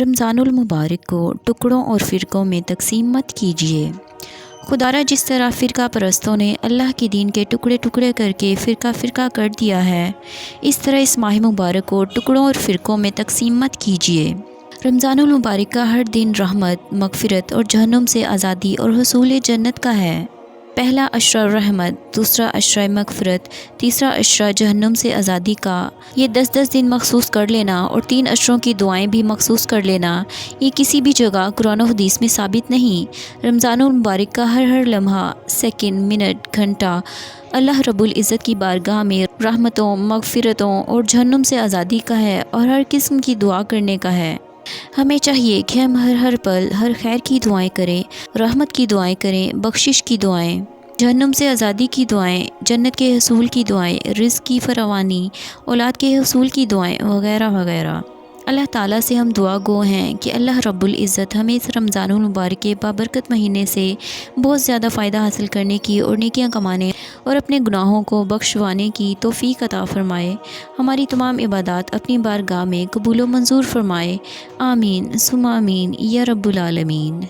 رمضان المبارک کو ٹکڑوں اور فرقوں میں تقسیم مت کیجیے۔ خدارا جس طرح فرقہ پرستوں نے اللہ کے دین کے ٹکڑے ٹکڑے کر کے فرقہ فرقہ کر دیا ہے، اس طرح اس ماہ مبارک کو ٹکڑوں اور فرقوں میں تقسیم مت کیجیے۔ رمضان المبارک کا ہر دن رحمت، مغفرت اور جہنم سے آزادی اور حصول جنت کا ہے۔ پہلا عشرہ رحمت، دوسرا عشرہ مغفرت، تیسرا عشرہ جہنم سے آزادی کا۔ یہ 10 دن مخصوص کر لینا اور 3 عشروں کی دعائیں بھی مخصوص کر لینا، یہ کسی بھی جگہ قرآن و حدیث میں ثابت نہیں۔ رمضان المبارک کا ہر لمحہ، سیکنڈ، منٹ، گھنٹہ اللہ رب العزت کی بارگاہ میں رحمتوں، مغفرتوں اور جہنم سے آزادی کا ہے اور ہر قسم کی دعا کرنے کا ہے۔ ہمیں چاہیے کہ ہم ہر پل ہر خیر کی دعائیں کریں، رحمت کی دعائیں کریں، بخشش کی دعائیں، جہنم سے آزادی کی دعائیں، جنت کے حصول کی دعائیں، رزق کی فراوانی، اولاد کے حصول کی دعائیں وغیرہ وغیرہ۔ اللہ تعالیٰ سے ہم دعا گو ہیں کہ اللہ رب العزت ہمیں اس رمضان المبارک کے بابرکت مہینے سے بہت زیادہ فائدہ حاصل کرنے کی اور نیکیاں کمانے اور اپنے گناہوں کو بخشوانے کی توفیق عطا فرمائے۔ ہماری تمام عبادات اپنی بارگاہ میں قبول و منظور فرمائے۔ آمین ثم آمین یا رب العالمین۔